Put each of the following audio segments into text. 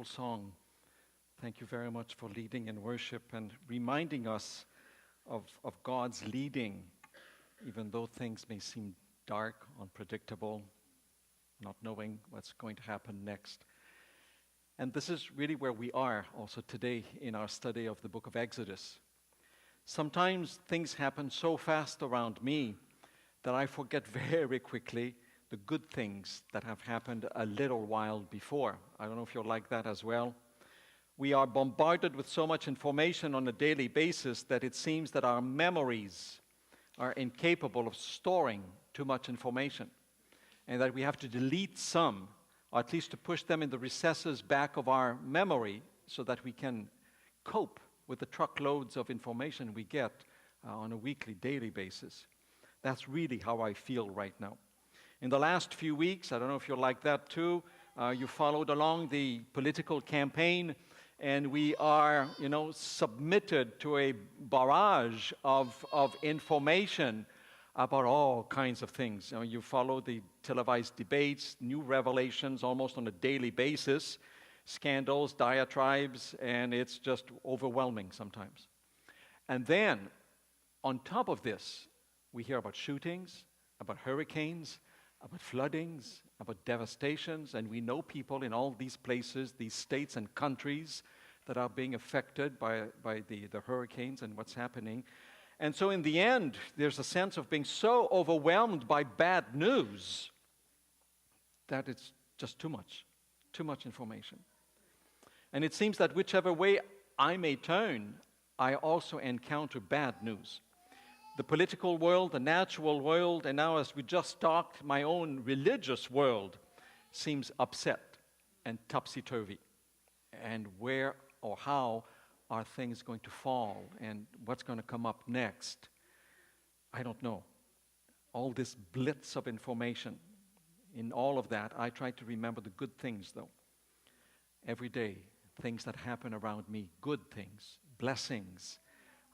beautiful song. Thank you very much for leading in worship and reminding us of God's leading, even though things may seem dark, unpredictable, not knowing what's going to happen next. And this is really where we are also today in our study of the book of Exodus. Sometimes things happen so fast around me that I forget very quickly the good things that have happened a little while before. I don't know if you're like that as well. We are bombarded with so much information on a daily basis that it seems that our memories are incapable of storing too much information, and that we have to delete some, or at least to push them in the recesses back of our memory so that we can cope with the truckloads of information we get on a weekly, daily basis. That's really how I feel right now. In the last few weeks, I don't know if you're like that too, you followed along the political campaign, and we are, submitted to a barrage of information about all kinds of things. You follow the televised debates, new revelations almost on a daily basis, scandals, diatribes, and it's just overwhelming sometimes. And then, on top of this, we hear about shootings, about hurricanes, about floodings, about devastations, and we know people in all these places, these states and countries that are being affected by the hurricanes and what's happening. And so in the end, there's a sense of being so overwhelmed by bad news that it's just too much information. And it seems that whichever way I may turn, I also encounter bad news. The political world, the natural world, and now as we just talked, my own religious world seems upset and topsy-turvy. And where or how are things going to fall, and what's going to come up next? I don't know. All this blitz of information, in all of that, I try to remember the good things, though. Every day, things that happen around me, good things, blessings,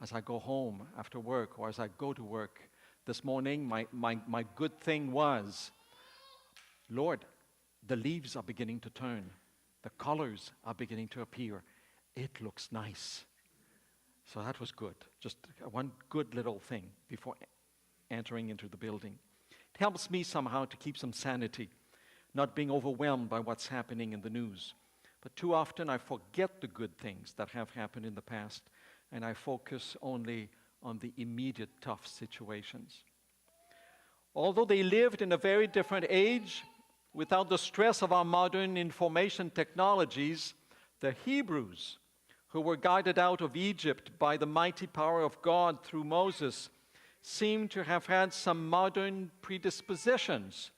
as I go home after work or as I go to work. This morning, my good thing was, Lord, the leaves are beginning to turn. The colors are beginning to appear. It looks nice. So that was good. Just one good little thing before entering into the building. It helps me somehow to keep some sanity, not being overwhelmed by what's happening in the news. But too often I forget the good things that have happened in the past, and I focus only on the immediate tough situations. Although they lived in a very different age, without the stress of our modern information technologies, the Hebrews, who were guided out of Egypt by the mighty power of God through Moses, seem to have had some modern predispositions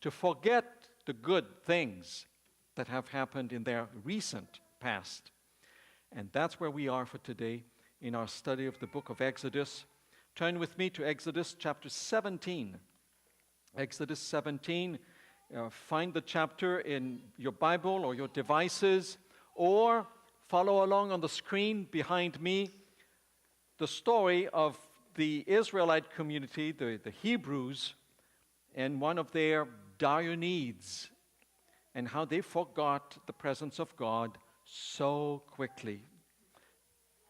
to forget the good things that have happened in their recent past. And that's where we are for today in our study of the book of Exodus. Turn with me to Exodus chapter 17. Exodus 17, find the chapter in your Bible or your devices, or follow along on the screen behind me. The story of the Israelite community, the Hebrews, and one of their dire needs, and how they forgot the presence of God so quickly.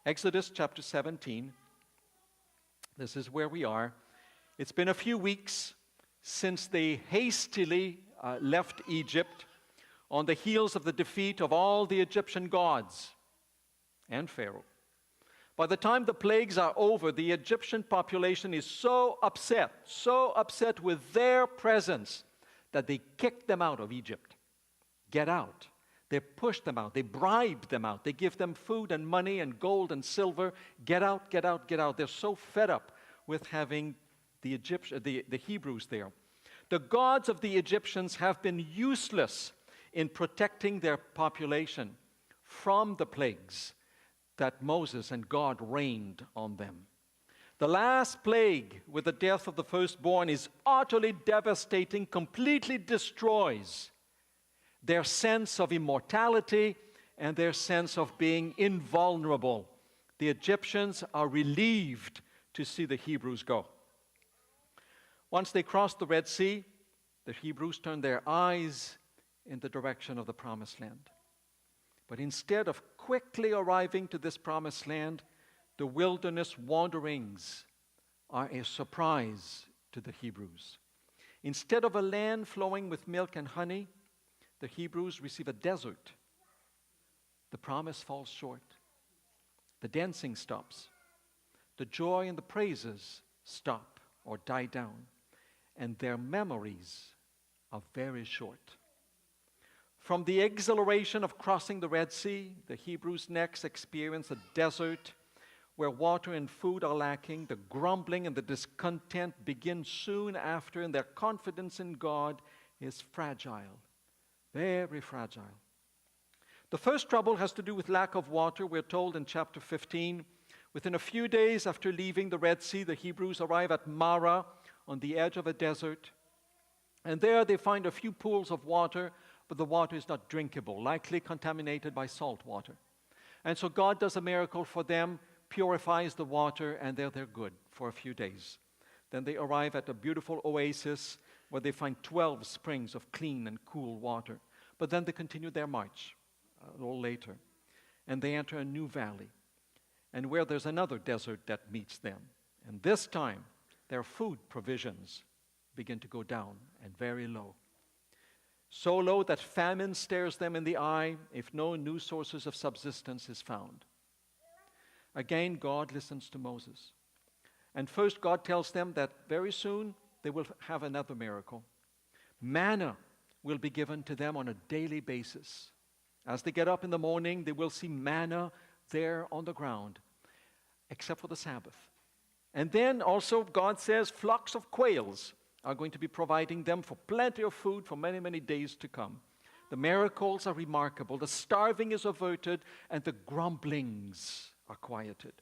Exodus chapter 17, this is where we are. It's been a few weeks since they hastily left Egypt on the heels of the defeat of all the Egyptian gods and Pharaoh. By the time the plagues are over, the Egyptian population is so upset with their presence, that they kick them out of Egypt. Get out. They push them out. They bribe them out. They give them food and money and gold and silver. Get out, get out, get out. They're so fed up with having the Hebrews there. The gods of the Egyptians have been useless in protecting their population from the plagues that Moses and God rained on them. The last plague, with the death of the firstborn, is utterly devastating, completely destroys their sense of immortality and their sense of being invulnerable. The Egyptians are relieved to see the Hebrews go. Once they crossed the Red Sea, the Hebrews turned their eyes in the direction of the Promised Land. But instead of quickly arriving to this promised land, the wilderness wanderings are a surprise to the Hebrews. Instead of a land flowing with milk and honey, the Hebrews receive a desert. The promise falls short. The dancing stops. The joy and the praises stop or die down. And their memories are very short. From the exhilaration of crossing the Red Sea, the Hebrews next experience a desert where water and food are lacking. The grumbling and the discontent begin soon after, and their confidence in God is fragile, very fragile. The first trouble has to do with lack of water. We're told in chapter 15, within a few days after leaving the Red Sea, the Hebrews arrive at Marah on the edge of a desert. And there they find a few pools of water, but the water is not drinkable, likely contaminated by salt water. And so God does a miracle for them, purifies the water, and they're good for a few days. Then they arrive at a beautiful oasis where they find 12 springs of clean and cool water. But then they continue their march a little later, and they enter a new valley, and where there's another desert that meets them. And this time, their food provisions begin to go down and very low. So low that famine stares them in the eye if no new sources of subsistence is found. Again, God listens to Moses. And first, God tells them that very soon they will have another miracle. Manna will be given to them on a daily basis. As they get up in the morning, they will see manna there on the ground, except for the Sabbath. And then also, God says, flocks of quails are going to be providing them for plenty of food for many, many days to come. The miracles are remarkable. The starving is averted, and the grumblings are quieted.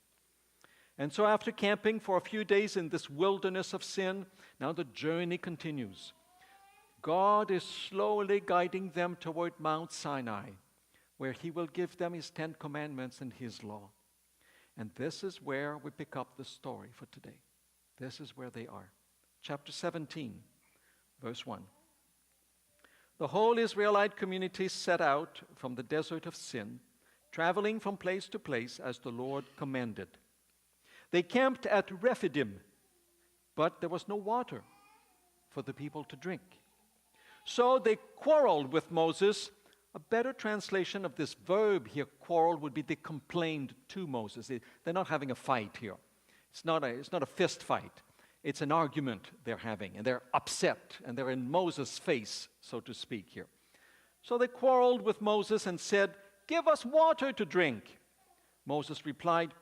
And so after camping for a few days in this wilderness of sin, now the journey continues. God is slowly guiding them toward Mount Sinai, where he will give them his 10 commandments and his law. And this is where we pick up the story for today. This is where they are. Chapter 17, verse 1. The whole Israelite community set out from the desert of Sin, traveling from place to place as the Lord commanded. They camped at Rephidim, but there was no water for the people to drink. So they quarreled with Moses. A better translation of this verb here, quarrel, would be they complained to Moses. They're not having a fight here. It's not a fist fight. It's an argument they're having, and they're upset, and they're in Moses' face, so to speak here. So they quarreled with Moses and said, "Give us water to drink." Moses replied,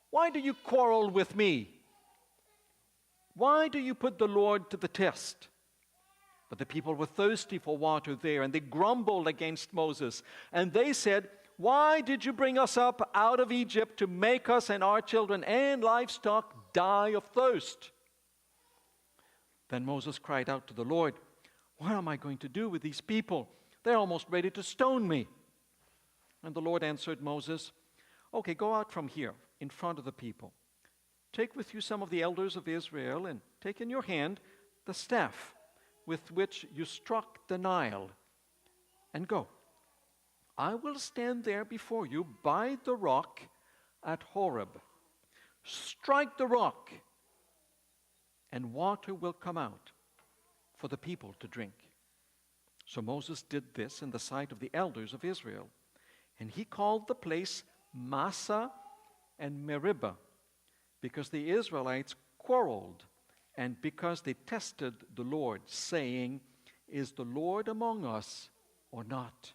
"Why do you quarrel with me? Why do you put the Lord to the test?" But the people were thirsty for water there, and they grumbled against Moses. And they said, "Why did you bring us up out of Egypt to make us and our children and livestock die of thirst?" Then Moses cried out to the Lord, "What am I going to do with these people? They're almost ready to stone me." And the Lord answered Moses, "Okay, go out from here in front of the people. Take with you some of the elders of Israel, and take in your hand the staff with which you struck the Nile, and go. I will stand there before you by the rock at Horeb. Strike the rock, and water will come out for the people to drink." So Moses did this in the sight of the elders of Israel, and he called the place Massah and Meribah, because the Israelites quarreled, and because they tested the Lord, saying, "Is the Lord among us or not?"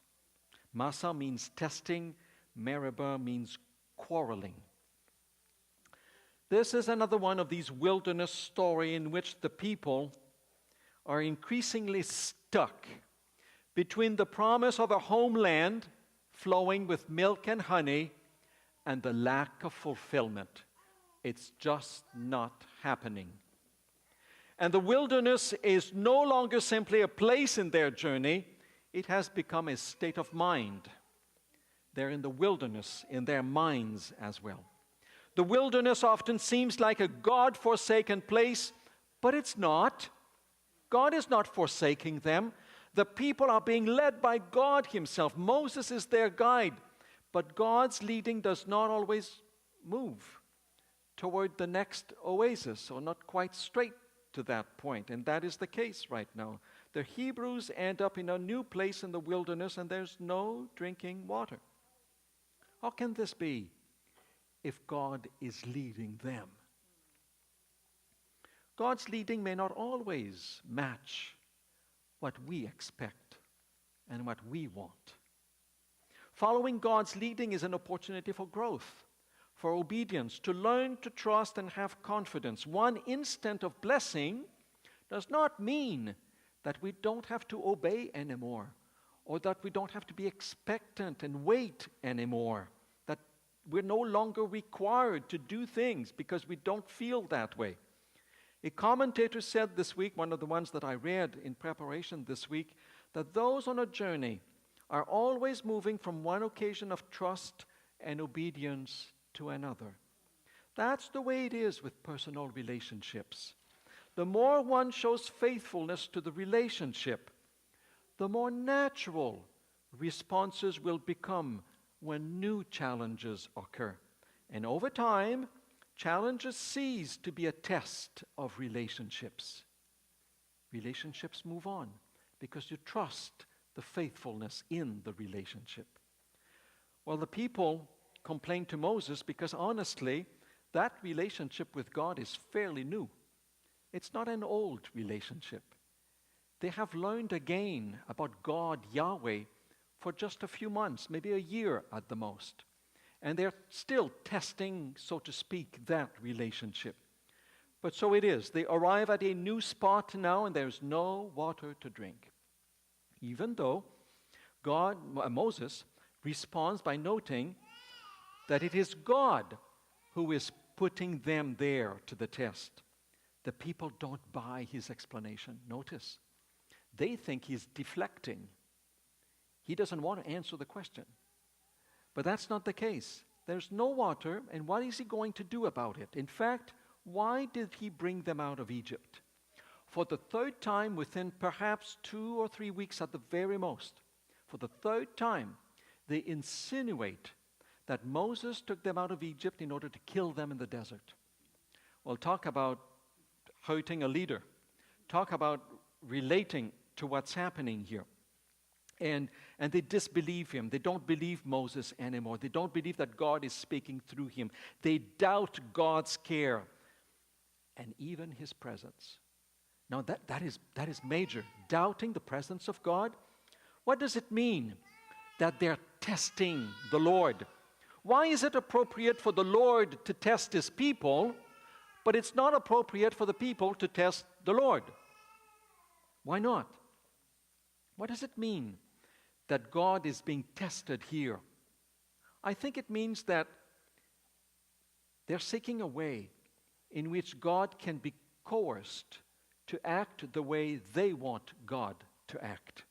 Massah means testing, Meribah means quarreling. This is another one of these wilderness stories in which the people are increasingly stuck between the promise of a homeland flowing with milk and honey and the lack of fulfillment. It's just not happening. And the wilderness is no longer simply a place in their journey. It has become a state of mind. They're in the wilderness in their minds as well. The wilderness often seems like a God-forsaken place, but it's not. God is not forsaking them. The people are being led by God himself. Moses is their guide. But God's leading does not always move toward the next oasis, or not quite straight to that point. And that is the case right now. The Hebrews end up in a new place in the wilderness, and there's no drinking water. How can this be if God is leading them? God's leading may not always match what we expect and what we want. Following God's leading is an opportunity for growth, for obedience, to learn to trust and have confidence. One instant of blessing does not mean that we don't have to obey anymore, or that we don't have to be expectant and wait anymore, that we're no longer required to do things because we don't feel that way. A commentator said this week, one of the ones that I read in preparation this week, that those on a journey are always moving from one occasion of trust and obedience to another. That's the way it is with personal relationships. The more one shows faithfulness to the relationship, the more natural responses will become when new challenges occur. And over time, challenges cease to be a test of relationships. Relationships move on because you trust the faithfulness in the relationship. Well, the people complained to Moses because honestly, that relationship with God is fairly new. It's not an old relationship. They have learned again about God, Yahweh, for just a few months, maybe a year at the most. And they're still testing, so to speak, that relationship. But so it is. They arrive at a new spot now, and there's no water to drink. Even though Moses responds by noting that it is God who is putting them there to the test. The people don't buy his explanation. Notice, they think he's deflecting. He doesn't want to answer the question. But that's not the case. There's no water, and what is he going to do about it? In fact, why did he bring them out of Egypt? For the third time within perhaps 2 or 3 weeks at the very most, for the third time, they insinuate that Moses took them out of Egypt in order to kill them in the desert. Well, talk about hurting a leader. Talk about relating to what's happening here. And they disbelieve him. They don't believe Moses anymore. They don't believe that God is speaking through him. They doubt God's care and even his presence. Now that is major. Doubting the presence of God. What does it mean that they're testing the Lord? Why is it appropriate for the Lord to test his people, but it's not appropriate for the people to test the Lord? Why not? What does it mean that God is being tested here? I think it means that they're seeking a way in which God can be coerced to act the way they want God to act.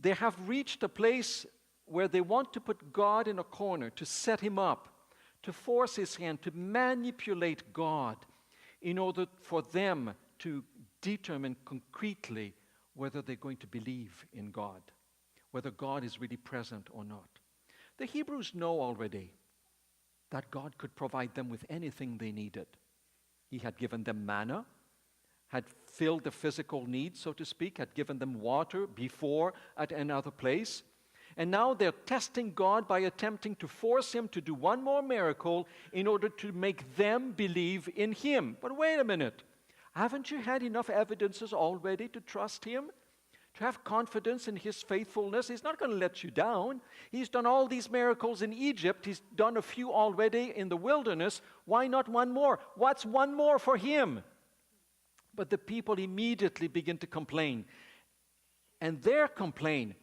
They have reached a place where they want to put God in a corner, to set him up, to force his hand, to manipulate God in order for them to determine concretely whether they're going to believe in God, whether God is really present or not. The Hebrews know already that God could provide them with anything they needed. He had given them manna, had filled the physical needs, so to speak, had given them water before at another place. And now they're testing God by attempting to force him to do one more miracle in order to make them believe in him. But wait a minute. Haven't you had enough evidences already to trust him? To have confidence in his faithfulness? He's not going to let you down. He's done all these miracles in Egypt. He's done a few already in the wilderness. Why not one more? What's one more for him? But the people immediately begin to complain. And their complaint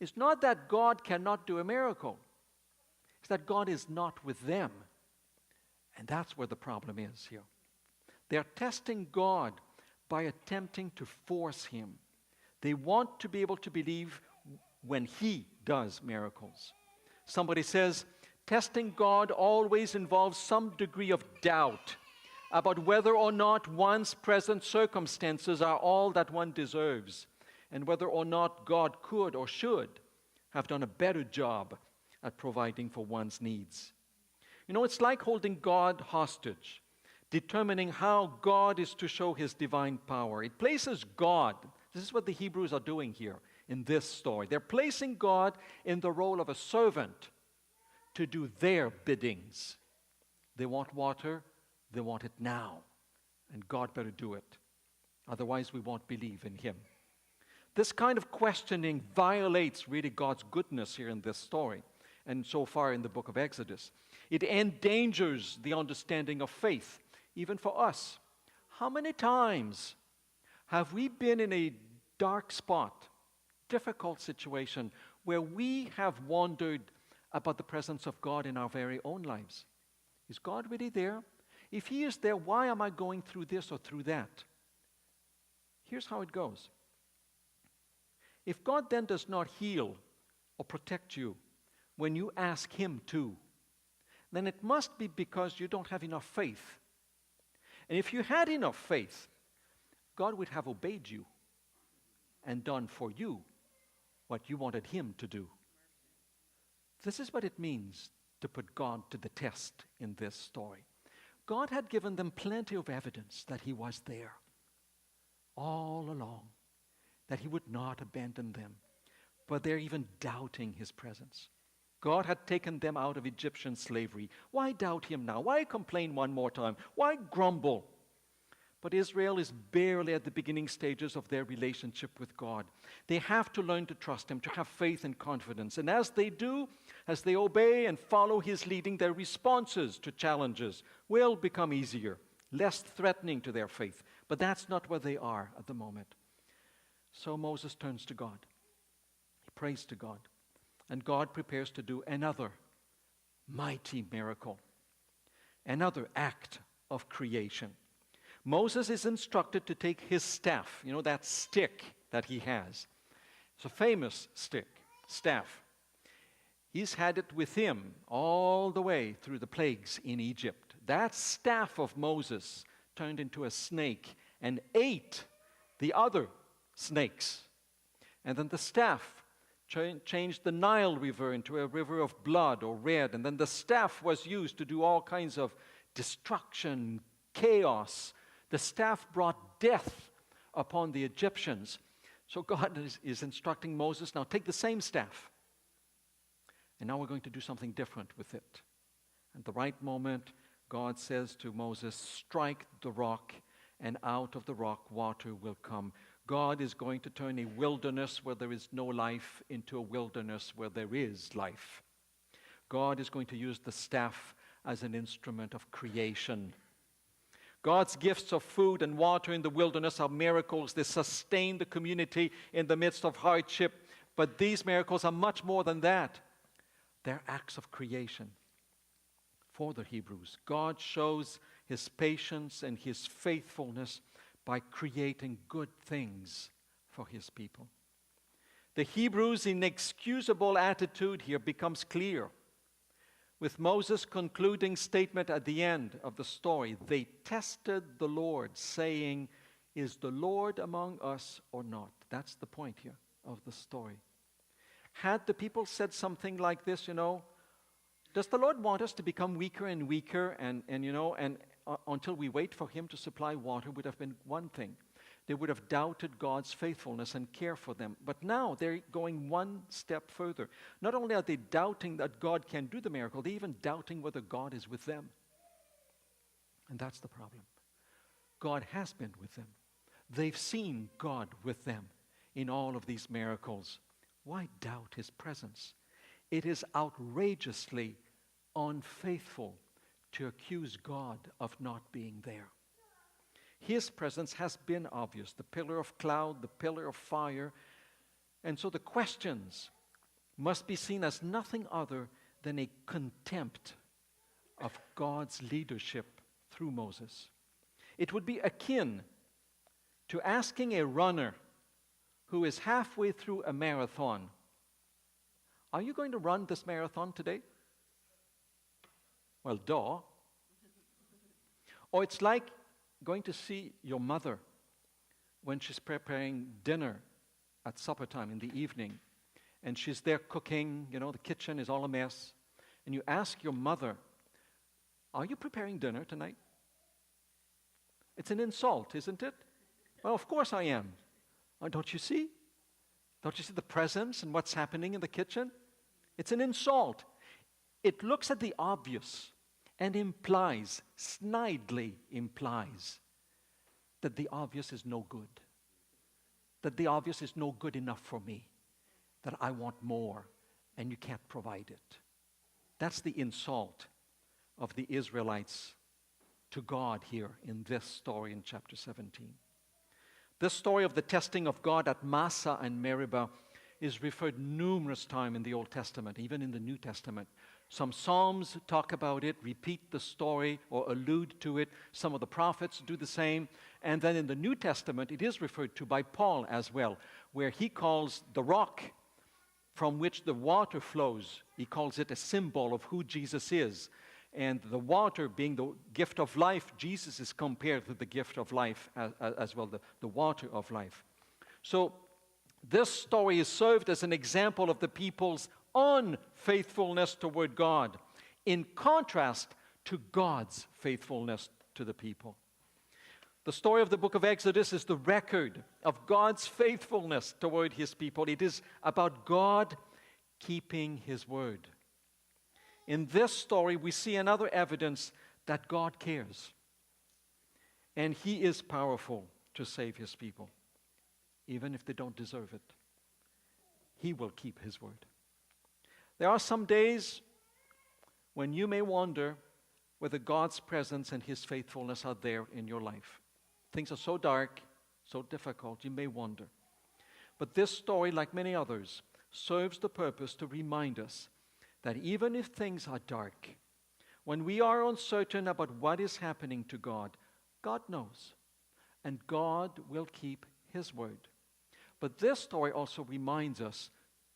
is not that God cannot do a miracle. It's that God is not with them. And that's where the problem is here. They're testing God by attempting to force him. They want to be able to believe when he does miracles. Somebody says, testing God always involves some degree of doubt about whether or not one's present circumstances are all that one deserves. and whether or not God could or should have done a better job at providing for one's needs. You know, it's like holding God hostage, determining how God is to show his divine power. It places God, this is what the Hebrews are doing here in this story. They're placing God in the role of a servant to do their biddings. They want water, they want it now, and God better do it. Otherwise, we won't believe in him. This kind of questioning violates really God's goodness here in this story, and so far in the book of Exodus. It endangers the understanding of faith, even for us. How many times have we been in a dark spot, difficult situation, where we have wondered about the presence of God in our very own lives? Is God really there? If he is there, why am I going through this or through that? Here's how it goes. If God then does not heal or protect you when you ask him to, then it must be because you don't have enough faith. And if you had enough faith, God would have obeyed you and done for you what you wanted him to do. This is what it means to put God to the test in this story. God had given them plenty of evidence that he was there all along, that he would not abandon them, but they're even doubting his presence. God had taken them out of Egyptian slavery. Why doubt him now? Why complain one more time? Why grumble? But Israel is barely at the beginning stages of their relationship with God. They have to learn to trust him, to have faith and confidence. And as they do, as they obey and follow his leading, their responses to challenges will become easier, less threatening to their faith. But that's not where they are at the moment. So Moses turns to God. He prays to God. And God prepares to do another mighty miracle, another act of creation. Moses is instructed to take his staff, you know, that stick that he has. It's a famous staff. He's had it with him all the way through the plagues in Egypt. That staff of Moses turned into a snake and ate the other snakes. And then the staff changed the Nile River into a river of blood or red. And then the staff was used to do all kinds of destruction, chaos. The staff brought death upon the Egyptians. So God is instructing Moses, now take the same staff. And now we're going to do something different with it. At the right moment, God says to Moses, strike the rock, and out of the rock water will come. God is going to turn a wilderness where there is no life into a wilderness where there is life. God is going to use the staff as an instrument of creation. God's gifts of food and water in the wilderness are miracles. They sustain the community in the midst of hardship. But these miracles are much more than that. They're acts of creation for the Hebrews. God shows his patience and his faithfulness by creating good things for his people. The Hebrews' inexcusable attitude here becomes clear. With Moses' concluding statement at the end of the story, they tested the Lord, saying, is the Lord among us or not? That's the point here of the story. Had the people said something like this, does the Lord want us to become weaker and weaker until we wait for him to supply water would have been one thing. They would have doubted God's faithfulness and care for them. But now they're going one step further. Not only are they doubting that God can do the miracle, they're even doubting whether God is with them. And that's the problem. God has been with them. They've seen God with them in all of these miracles. Why doubt his presence? It is outrageously unfaithful to accuse God of not being there. His presence has been obvious, the pillar of cloud, the pillar of fire. And so the questions must be seen as nothing other than a contempt of God's leadership through Moses. It would be akin to asking a runner who is halfway through a marathon, are you going to run this marathon today? Well, duh. Or it's like going to see your mother when she's preparing dinner at supper time in the evening, and she's there cooking, the kitchen is all a mess, and you ask your mother, "Are you preparing dinner tonight?" It's an insult, isn't it? Well, of course I am. Don't you see? Don't you see the presence and what's happening in the kitchen? It's an insult. It looks at the obvious and implies, snidely implies, that the obvious is no good. That the obvious is no good enough for me. That I want more and you can't provide it. That's the insult of the Israelites to God here in this story in chapter 17. This story of the testing of God at Massah and Meribah is referred numerous times in the Old Testament, even in the New Testament. Some Psalms talk about it, repeat the story or allude to it. Some of the prophets do the same. And then in the New Testament, it is referred to by Paul as well, where he calls the rock from which the water flows, he calls it a symbol of who Jesus is. And the water being the gift of life, Jesus is compared to the gift of life as well, the water of life. So this story is served as an example of the people's unfaithfulness toward God, in contrast to God's faithfulness to the people. The story of the book of Exodus is the record of God's faithfulness toward his people. It is about God keeping his word. In this story, we see another evidence that God cares. And he is powerful to save his people, even if they don't deserve it. He will keep his word. There are some days when you may wonder whether God's presence and his faithfulness are there in your life. Things are so dark, so difficult, you may wonder. But this story, like many others, serves the purpose to remind us that even if things are dark, when we are uncertain about what is happening to God, God knows, and God will keep his word. But this story also reminds us,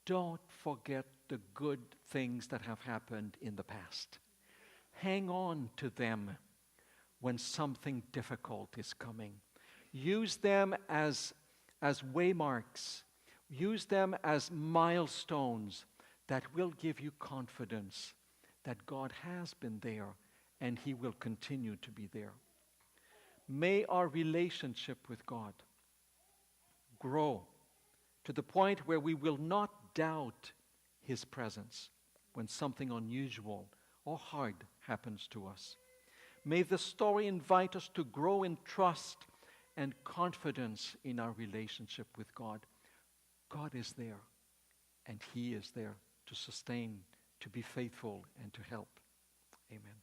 don't forget the good things that have happened in the past. Hang on to them when something difficult is coming. Use them as waymarks. Use them as milestones that will give you confidence that God has been there and he will continue to be there. May our relationship with God grow to the point where we will not doubt his presence when something unusual or hard happens to us. May the story invite us to grow in trust and confidence in our relationship with God. God is there, and he is there to sustain, to be faithful, and to help. Amen.